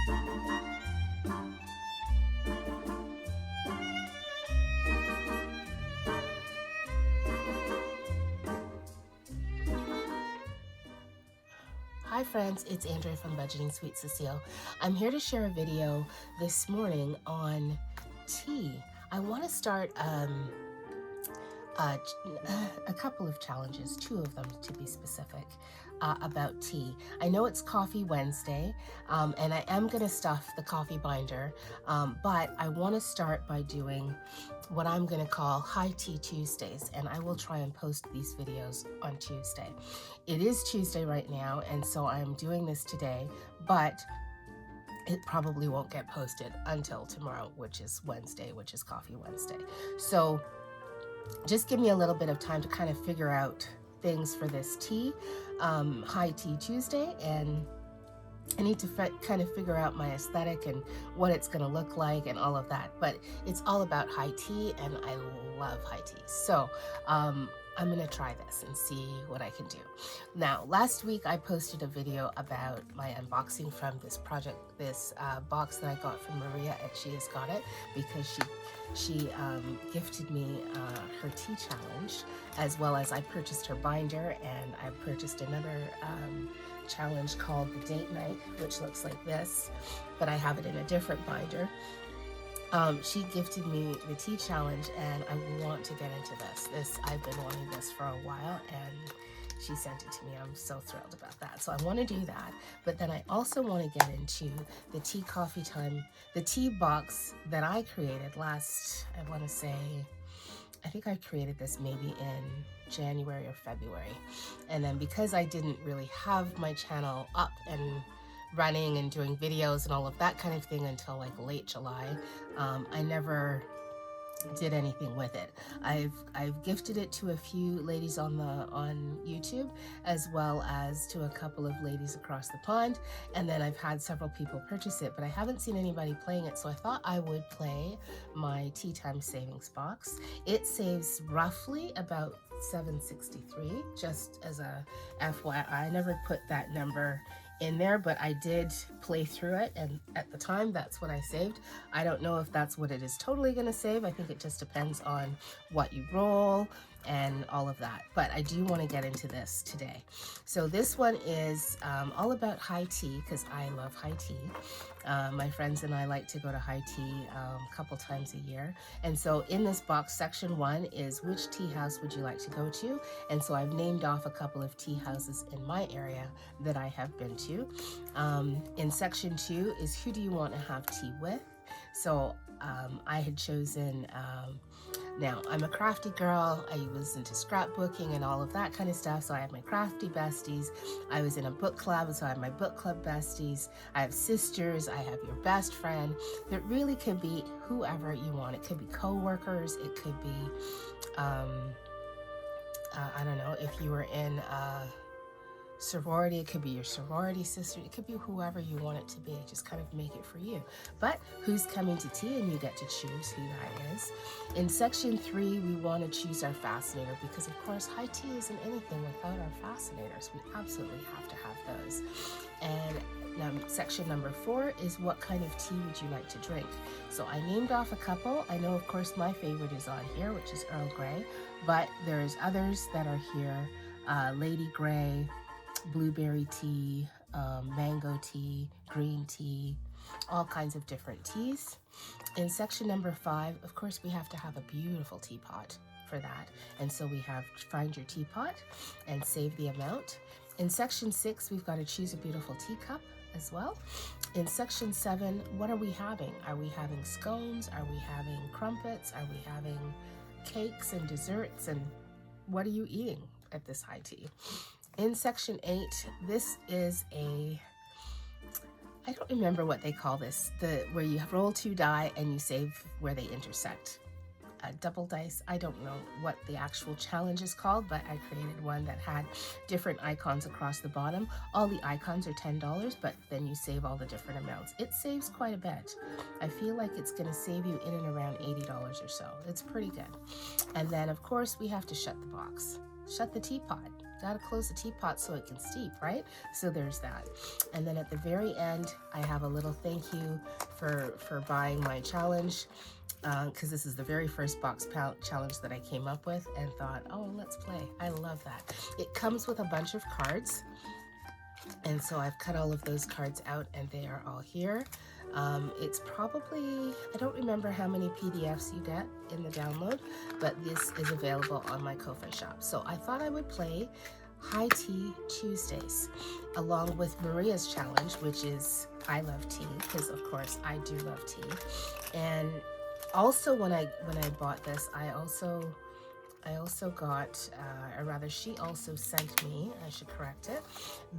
Hi friends, it's Andrea from Budgeting Sweet Cecile. I'm here to share a video this morning on tea. I want to start a couple of challenges, two of them to be specific, about tea. I know it's Coffee Wednesday, and I am going to stuff the coffee binder, but I want to start by doing what I'm going to call High Tea Tuesdays, and I will try and post these videos on Tuesday. It is Tuesday right now, and so I'm doing this today, but it probably won't get posted until tomorrow, which is Wednesday, which is Coffee Wednesday. So just give me a little bit of time to kind of figure out things for this tea, High Tea Tuesday, and I need to kind of figure out my aesthetic and what it's going to look like and all of that. But it's all about high tea, and I love high tea. So I'm going to try this and see what I can do. Now, last week I posted a video about my unboxing from this box that I got from Maria at She Has Got It, because she gifted me her tea challenge, as well as I purchased her binder, and I purchased another challenge called the Date Night, which looks like this, but I have it in a different binder. She gifted me the tea challenge, and I want to get into this. I've been wanting this for a while, and she sent it to me. I'm so thrilled about that. So I want to do that, but then I also want to get into the tea coffee time, the tea box that I created last, I want to say, I think I created this maybe in January or February. And then because I didn't really have my channel up and running and doing videos and all of that kind of thing until like late July, I never did anything with it. I've gifted it to a few ladies on YouTube, as well as to a couple of ladies across the pond, and then I've had several people purchase it, but I haven't seen anybody playing it, so I thought I would play my Tea Time Savings box. It saves roughly about $7.63, just as a FYI. I never put that number in there, but I did play through it, and at the time that's what I saved. I don't know if that's what it is totally going to save. I think it just depends on what you roll and all of that, but I do want to get into this today. So this one is all about high tea, because I love high tea. My friends and I like to go to high tea a couple times a year, and so in this box, section 1 is which tea house would you like to go to, and so I've named off a couple of tea houses in my area that I have been to. In section 2 is who do you want to have tea with. So I had chosen, now I'm a crafty girl, I was into scrapbooking and all of that kind of stuff, so I have my crafty besties. I was in a book club, so I have my book club besties. I have sisters, I have your best friend. That really could be whoever you want. It could be co-workers, it could be, I don't know, if you were in sorority, it could be your sorority sister, it could be whoever you want it to be. Just kind of make it for you. But who's coming to tea, and you get to choose who that is. In section 3, we want to choose our fascinator, because of course high tea isn't anything without our fascinators. We absolutely have to have those. And section number 4 is what kind of tea would you like to drink. So I named off a couple. I know of course my favorite is on here, which is Earl Grey, but there's others that are here. Lady Grey, blueberry tea, mango tea, green tea, all kinds of different teas. In section number 5, of course, we have to have a beautiful teapot for that. And so we have find your teapot and save the amount. In section 6, we've got to choose a beautiful teacup as well. In section 7, what are we having? Are we having scones? Are we having crumpets? Are we having cakes and desserts? And what are you eating at this high tea? In section 8, this is I don't remember what they call this, where you roll 2 die and you save where they intersect. Double dice, I don't know what the actual challenge is called, but I created one that had different icons across the bottom. All the icons are $10, but then you save all the different amounts. It saves quite a bit. I feel like it's going to save you in and around $80 or so. It's pretty good. And then of course we have to shut the box, shut the teapot. Gotta close the teapot so it can steep, right? So there's that. And then at the very end, I have a little thank you for buying my challenge, because this is the very first box challenge that I came up with, and thought, oh, let's play. I love that. It comes with a bunch of cards, and so I've cut all of those cards out, and they are all here. It's probably, I don't remember how many PDFs you get in the download, but this is available on my Ko-Fi shop. So I thought I would play High Tea Tuesdays along with Maria's challenge, which is I love tea, because of course I do love tea. And also when I bought this, I also got, or rather she also sent me, I should correct it,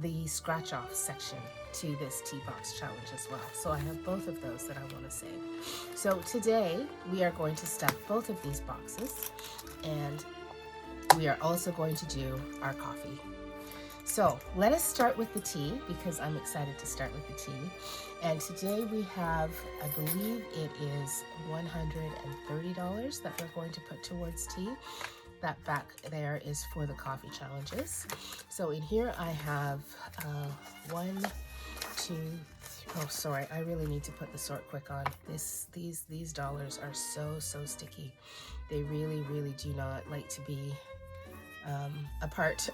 the scratch off section to this tea box challenge as well. So I have both of those that I want to save. So today we are going to stuff both of these boxes, and we are also going to do our coffee. So let us start with the tea, because I'm excited to start with the tea. And today we have, I believe it is $130 that we're going to put towards tea. That back there is for the coffee challenges. So in here I have 1, 2, 3, oh sorry, I really need to put the sort quick on. These dollars are so sticky. They really do not like to be apart.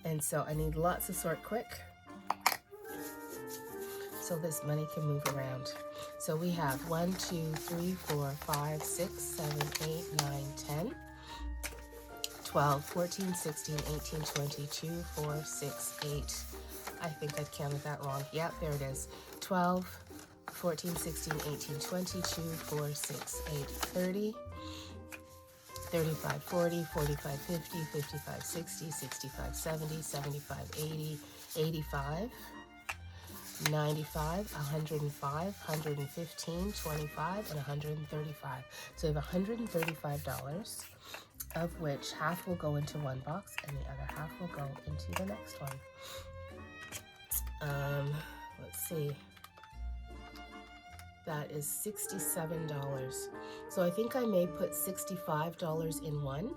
And so I need lots of sort quick, so this money can move around. So we have 1, 2, 3, 4, 5, 6, 7, 8, 9, 10, 12, 14, 16, 18, 20, 2, 4, 6, 8. I think I counted that wrong. Yeah, there it is. 12, 14, 16, 18, 20, 2, 4, 6, 8, 30. 35, 40, 45, 50, 55, 60, 65, 70, 75, 80, 85, 95, 105, 115, 25, and 135. So we have $135, of which half will go into one box and the other half will go into the next one. Let's see. That is $67. So I think I may put $65 in one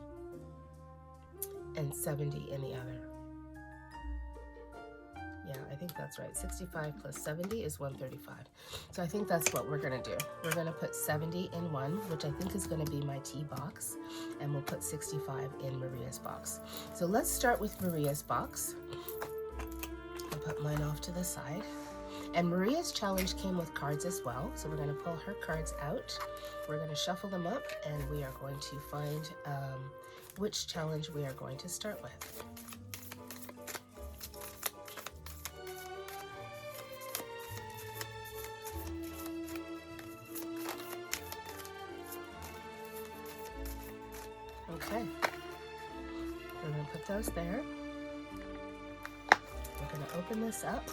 and $70 in the other. Yeah, I think that's right. 65 plus 70 is 135. So I think that's what we're gonna do. We're gonna put 70 in one, which I think is gonna be my tea box, and we'll put 65 in Maria's box. So let's start with Maria's box. I'll put mine off to the side. And Maria's challenge came with cards as well, so we're going to pull her cards out. We're going to shuffle them up, and we are going to find which challenge we are going to start with. Okay, we're going to put those there. We're going to open this up,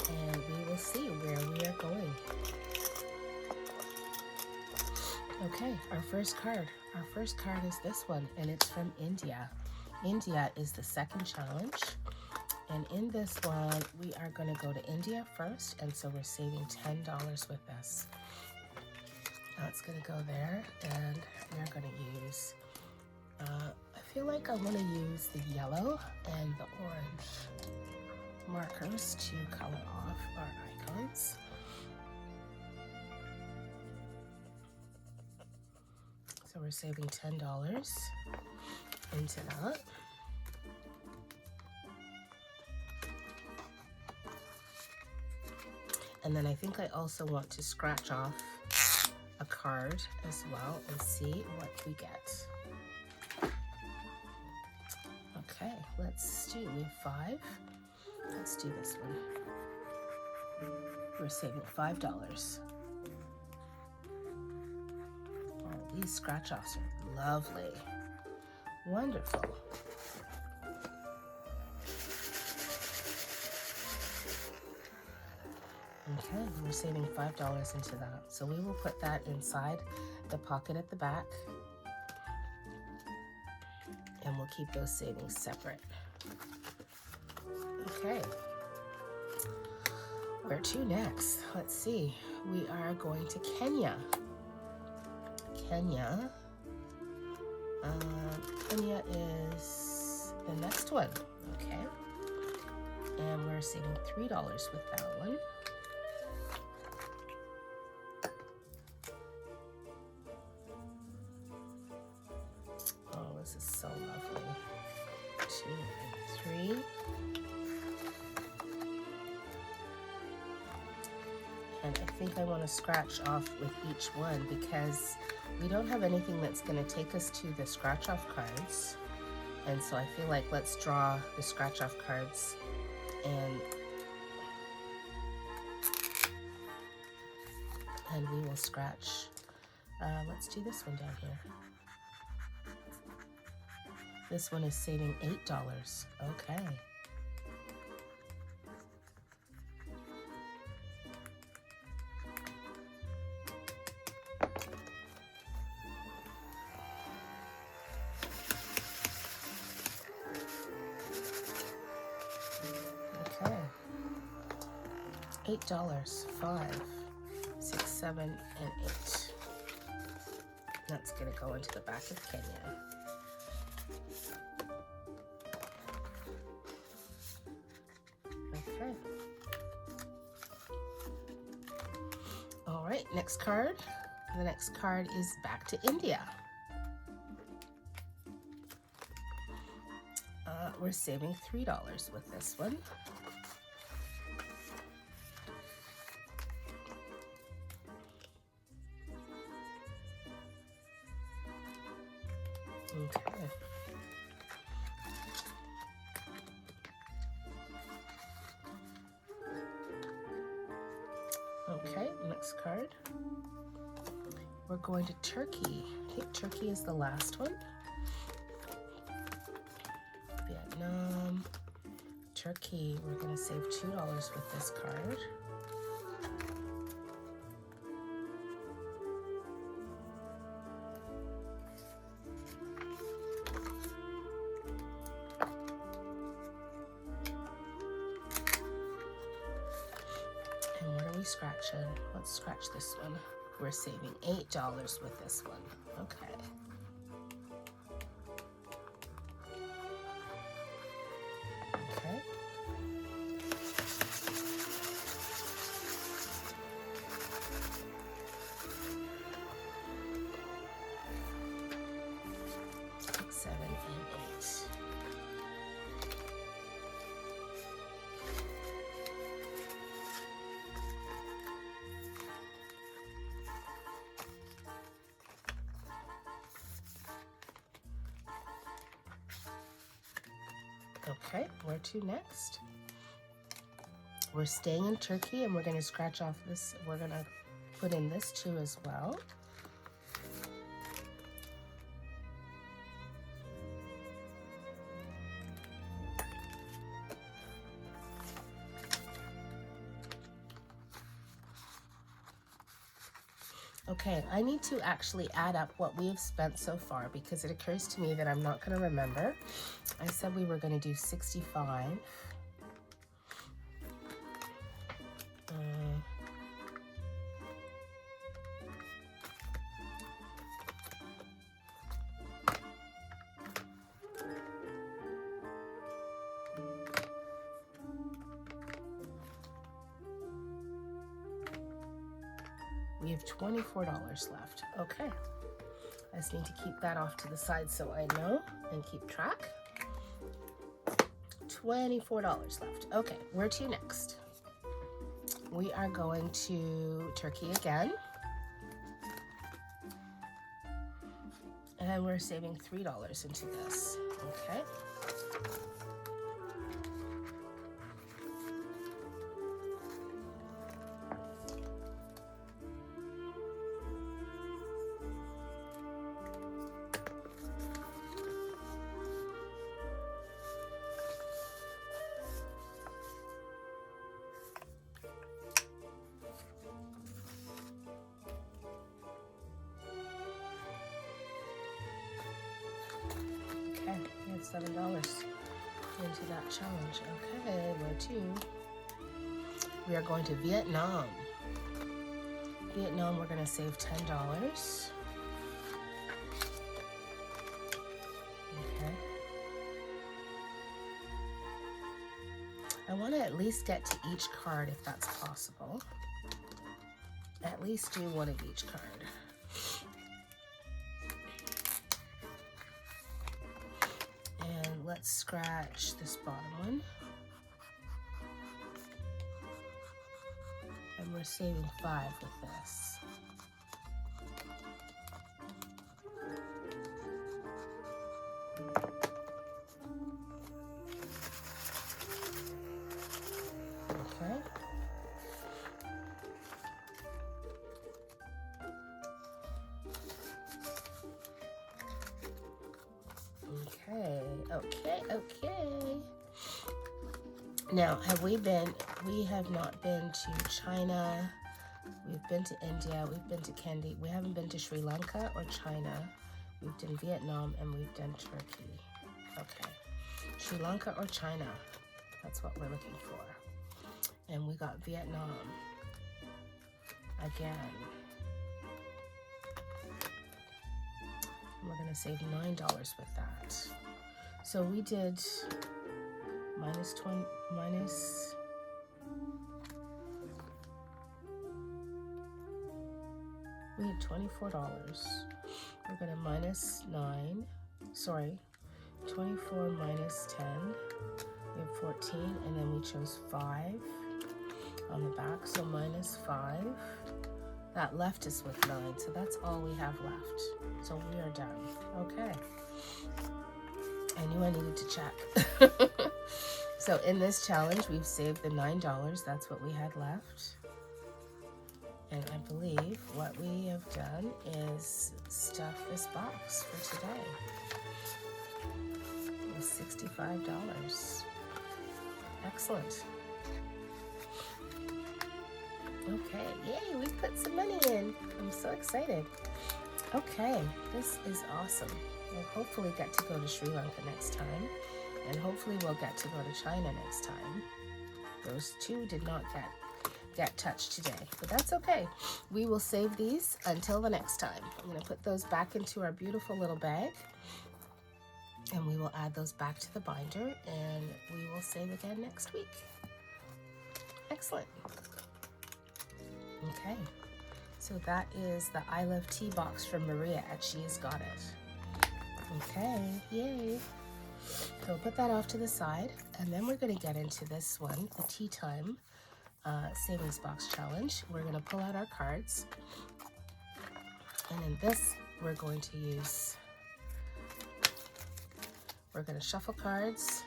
and we will see where we are going. Okay, our first card is this one, and it's from India. India is the second challenge, and in this one we are going to go to India first, and so we're saving $10 with this. That's going to go there, and we're going to use I feel like I want to use the yellow and the orange markers to color off our icons. So we're saving $10 into that. And then I think I also want to scratch off a card as well and see what we get. Okay, let's do, we have 5. Let's do this one. We're saving $5. Oh, these scratch offs are lovely. Wonderful. Okay, we're saving $5 into that. So we will put that inside the pocket at the back, and we'll keep those savings separate. Okay, where to next? Let's see. We are going to Kenya. Kenya is the next one. Okay. And we're saving $3 with that one. Oh, this is so lovely. 2 and 3. And I think I want to scratch off with each one because we don't have anything that's going to take us to the scratch off cards. And so I feel like let's draw the scratch off cards and we will scratch. Let's do this one down here. This one is saving $8. Okay. Okay. $8, 5, 6, 7, and 8. That's gonna go into the back of Kenya. Okay. All right, next card. The next card is back to India. We're saving $3 with this one. Okay. Okay, next card. We're going to Turkey. Okay, Turkey is the last one. Vietnam, Turkey. We're going to save $2 with this card. And what are we scratching? Let's scratch this one. We're saving $8 with this one. Okay. Okay. Six, 7, and 8. Okay, where to next? We're staying in Turkey and we're going to scratch off this. We're going to put in this too as well. Okay, I need to actually add up what we have spent so far because it occurs to me that I'm not going to remember. I said we were going to do 65. We have $24 left. Okay. I just need to keep that off to the side so I know and keep track. $24 left. Okay, where to next? We are going to Turkey again. And we're saving $3 into this. Okay. Okay, we have $7 into that challenge. Okay, where to? We are going to Vietnam. Vietnam, we're going to save $10. Okay. I want to at least get to each card if that's possible. At least do one of each card. And let's scratch this bottom one. And we're saving 5 with this. Okay. Okay. Now, we have not been to China. We've been to India. We've been to Candy. We haven't been to Sri Lanka or China. We've done Vietnam and we've done Turkey. Okay. Sri Lanka or China. That's what we're looking for. And we got Vietnam. Again. We're going to save $9 with that. So we did we had $24. We're going to minus 9. Sorry, 24 minus 10. We have 14, and then we chose 5 on the back, so minus 5. That left us with 9, so that's all we have left. So we are done. Okay. I knew I needed to check. So in this challenge, we've saved the $9. That's what we had left. And I believe what we have done is stuff this box for today. It was $65. Excellent. Okay, yay, we put some money in. I'm so excited. Okay, this is awesome. We'll hopefully get to go to Sri Lanka next time, and hopefully we'll get to go to China next time. Those two did not get touched today, but that's okay. We will save these until the next time. I'm going to put those back into our beautiful little bag, and we will add those back to the binder, and we will save again next week. Excellent. Okay, so that is the I Love Tea box from Maria at She's Got It. Okay, yay. So we'll put that off to the side, and then we're going to get into this one, the Tea Time Savings Box Challenge. We're going to pull out our cards, and in this we're going to shuffle cards.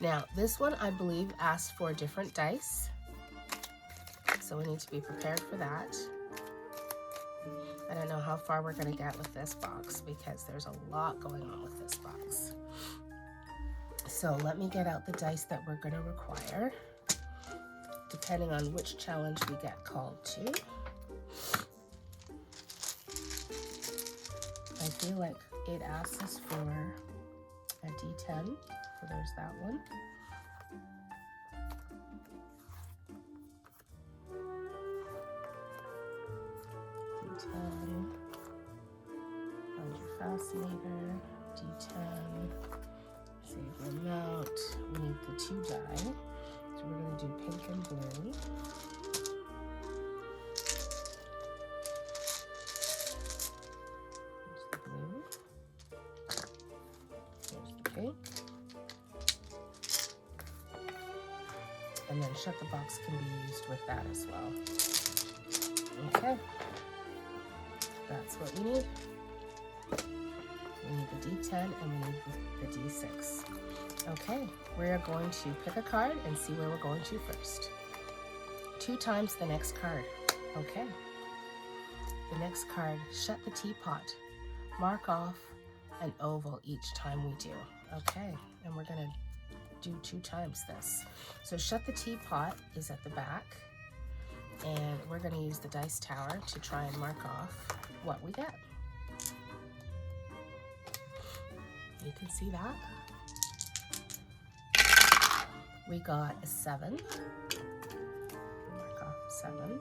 Now, this one, I believe, asked for different dice, so we need to be prepared for that. I don't know how far we're going to get with this box because there's a lot going on with this box. So let me get out the dice that we're going to require, depending on which challenge we get called to. I feel like it asks us for a D10, so there's that one. D10, find your fascinator, D10, save your amount. We need the 2 die, so we're going to do pink and blue. There's the blue, there's the pink, and then shut the box can be used with that as well. Okay. That's what we need. We need the D10 and we need the D6. Okay, we're going to pick a card and see where we're going to first. 2 times the next card. Okay. The next card, shut the teapot. Mark off an oval each time we do. Okay, and we're gonna do 2 times this. So shut the teapot is at the back, and we're gonna use the dice tower to try and mark off what we get. You can see that. We got a 7. Mark off 7.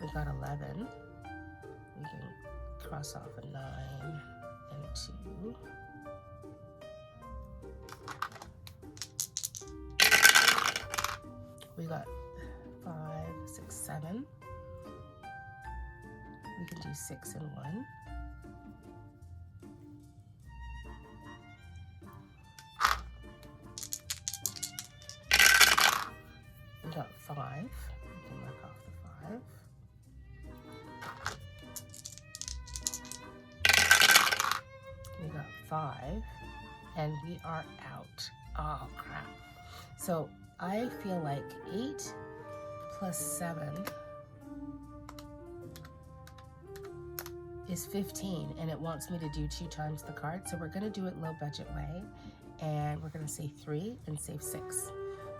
We got 11. we can cross off a 9 and 2. We got 5, 6, 7. We can do 6 and 1. We got 5. We can mark off the 5. We got 5, and we are out. Oh, crap. So I feel like 8 plus 7 is 15, and it wants me to do 2 times the card. So we're gonna do it low budget way, and we're gonna say 3 and save 6.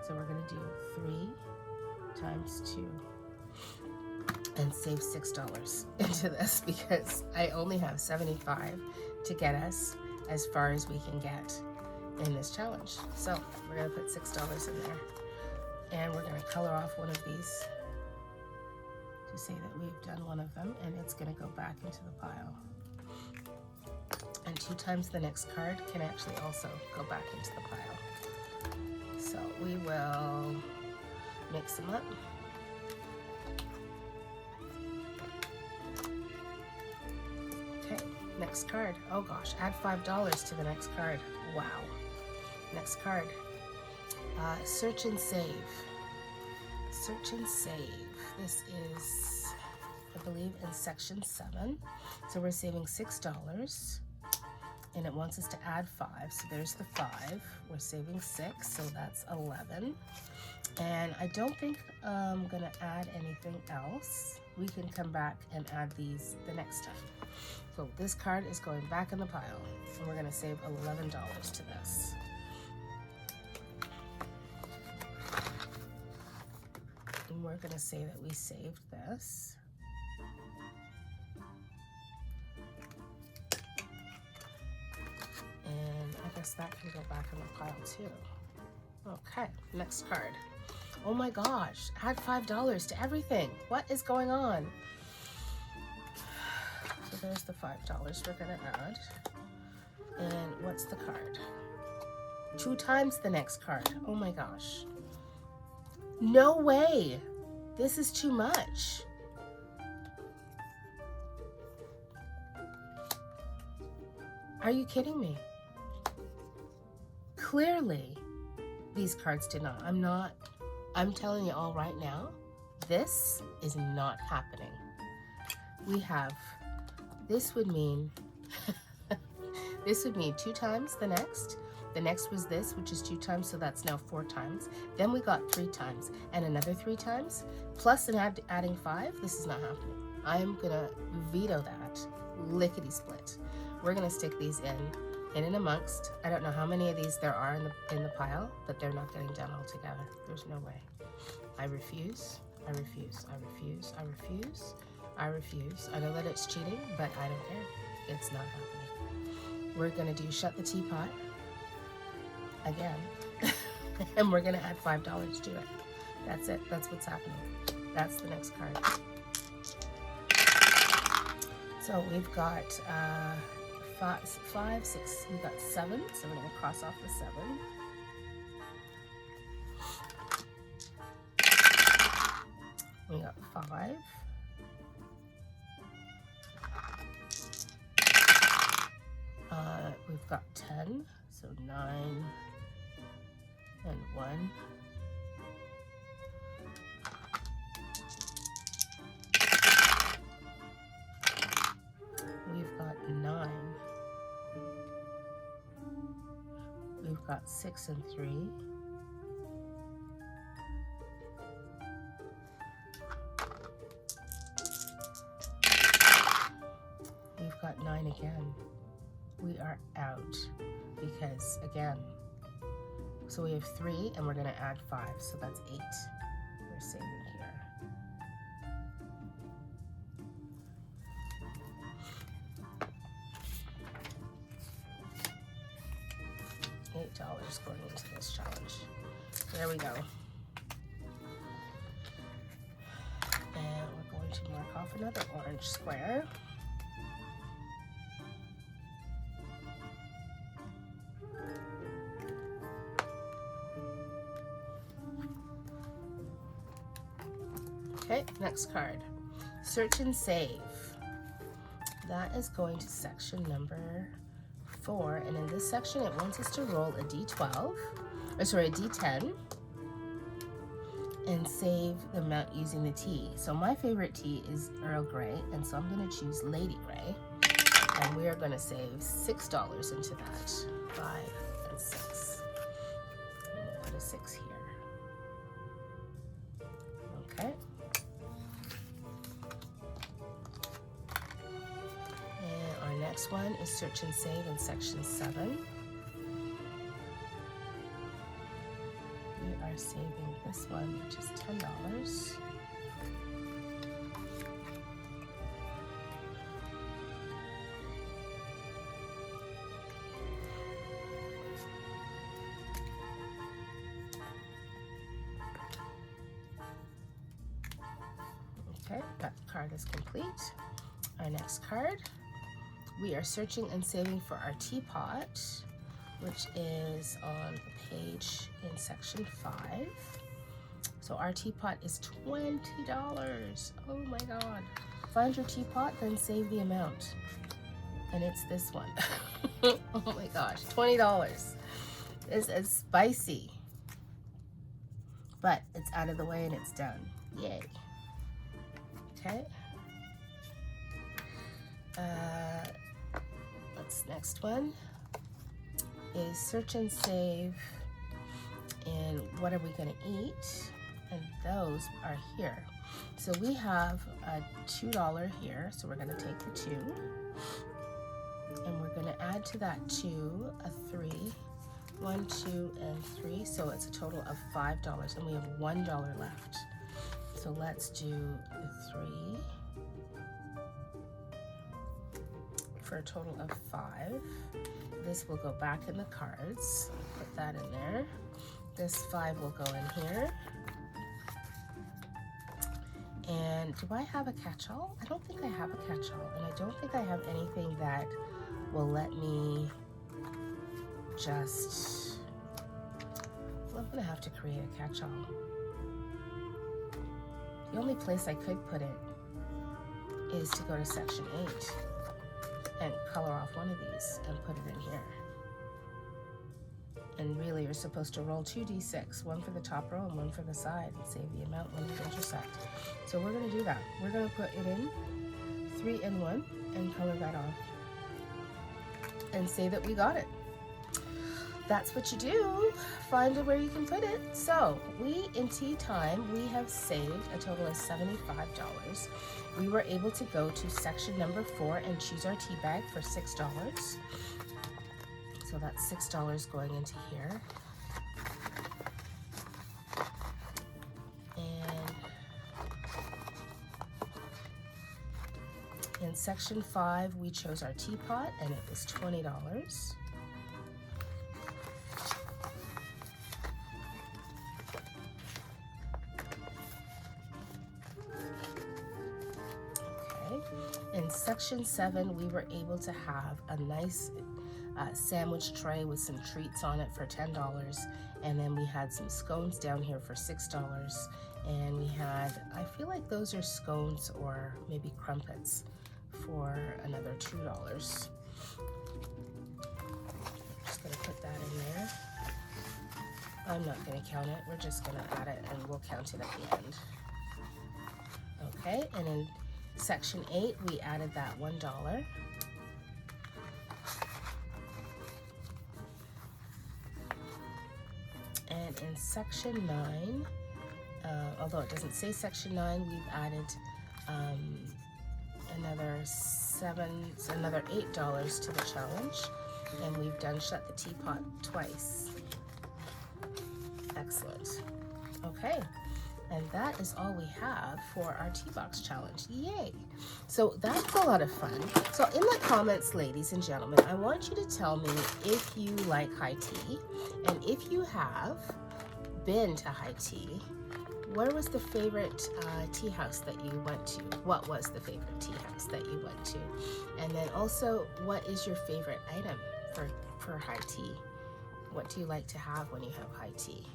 So we're gonna do 3 times 2 and save $6 into this because I only have 75 to get us as far as we can get in this challenge. So we're gonna put $6 in there, and we're gonna color off one of these to say that we've done one of them, and it's gonna go back into the pile. And 2 times the next card can actually also go back into the pile. So we will mix them up. Okay, next card. Oh gosh, add $5 to the next card. Wow. Next card. Search and save. Search and save. This is, I believe, in section 7. So we're saving $6. And it wants us to add 5, so there's the 5. We're saving 6, so that's 11. And I don't think I'm gonna add anything else. We can come back and add these the next time. So this card is going back in the pile, and we're gonna save $11 to this. And we're gonna say that we saved this. And I guess that can go back in the pile too. Okay, next card. Oh my gosh, add $5 to everything. What is going on? So there's the $5 we're gonna add. And what's the card? 2 times the next card. Oh my gosh. No way. This is too much. Are you kidding me? Clearly, these cards did not. I'm telling you all right now, this is not happening. We have, this would mean, this would mean 2 times the next. The next was this, which is 2 times, so that's now 4 times. Then we got 3 times, and another 3 times, plus adding 5. This is not happening. I'm gonna veto that, lickety split. We're gonna stick these in and amongst. I don't know how many of these there are in the pile, but they're not getting done all together. There's no way. I refuse, I refuse, I refuse, I refuse, I refuse. I know that it's cheating, but I don't care. It's not happening. We're gonna do shut the teapot again, and we're gonna add $5 to it. That's it, that's what's happening. That's the next card. So we've got 5, 6, we got 7, so we're gonna cross off the 7. We got 5. We've got 10, so 9 and 1. We've got 9. We've got 6 and 3. We've got 9 again. We are out because, again, so we have 3 and we're going to add 5, so that's 8. We're saving here. $8 going into this challenge. There we go. And we're going to mark off another orange square. Okay, next card. Search and save. That is going to section number 4, and in this section it wants us to roll a d12, or sorry, a d10, and save the amount using the tea. So my favorite tea is Earl Grey, and so I'm going to choose Lady Grey, and we are going to save $6 into that. 5 and 6. And we'll put a 6 here. Okay. And our next one is search and save in section 7. We are saving this one, which is $10. Okay, that card is complete. Our next card, we are searching and saving for our teapot, which is on the page in section 5. So our teapot is $20. Oh my God. Find your teapot, then save the amount. And it's this one. Oh my gosh, $20. This is spicy. But it's out of the way and it's done. Yay. Okay. Next one is search and save, and what are we going to eat? And those are here. So we have a $2 here, so we're going to take the 2, and we're going to add to that 2 a 3. 1, 2, and 3, so it's a total of $5, and we have $1 left. So let's do the 3 for a total of 5. This will go back in the cards. Put that in there. This 5 will go in here. And do I have a catch-all? I don't think I have a catch-all, and I don't think I have anything that will let me just... Well, I'm gonna have to create a catch-all. The only place I could put it is to go to section 8 and color off one of these and put it in here. And really, you're supposed to roll 2d6, one for the top row and one for the side, and save the amount when you intersect. So we're going to do that. We're going to put it in 3 and 1 and color that off and say that we got it. That's what you do. Find where you can put it. So in tea time, we have saved a total of $75. We were able to go to section number 4 and choose our tea bag for $6. So that's $6 going into here. And in section 5, we chose our teapot, and it was $20. In section 7, we were able to have a nice sandwich tray with some treats on it for $10, and then we had some scones down here for $6, and we had, I feel like those are scones or maybe crumpets for another $2. Just gonna put that in there. I'm not gonna count it, we're just gonna add it and we'll count it at the end. Okay, and in section 8, we added that $1. And in section 9, although it doesn't say section 9, we've added another $8 to the challenge, and we've done shut the teapot twice. Excellent. Okay. And that is all we have for our tea box challenge. Yay! So that's a lot of fun. So in the comments, ladies and gentlemen, I want you to tell me if you like high tea, and if you have been to high tea, where was the favorite tea house that you went to? What was the favorite tea house that you went to? And then also, what is your favorite item for high tea? What do you like to have when you have high tea?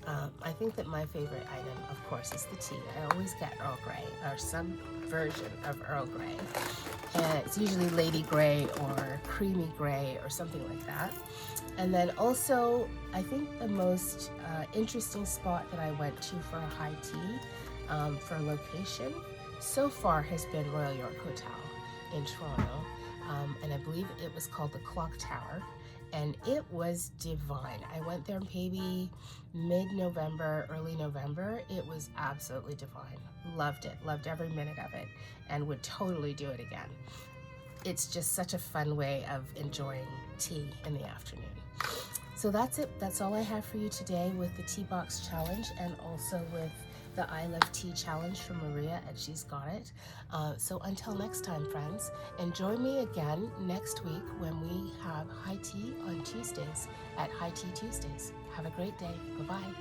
I think that my favorite item, of course, is the tea. I always get Earl Grey or some version of Earl Grey. And it's usually Lady Grey or Creamy Grey or something like that. And then also, I think the most interesting spot that I went to for a high tea for location so far has been Royal York Hotel in Toronto. And I believe it was called the Clock Tower. And it was divine. I went there maybe mid-November, early November. It was absolutely divine. Loved it, loved every minute of it, and would totally do it again. It's just such a fun way of enjoying tea in the afternoon. So that's it. That's all I have for you today with the Tea Box Challenge, and also with the I Love Tea Challenge from Maria at She's Got It. So until next time, friends, and join me again next week when we have high tea on Tuesdays at High Tea Tuesdays. Have a great day. Bye-bye.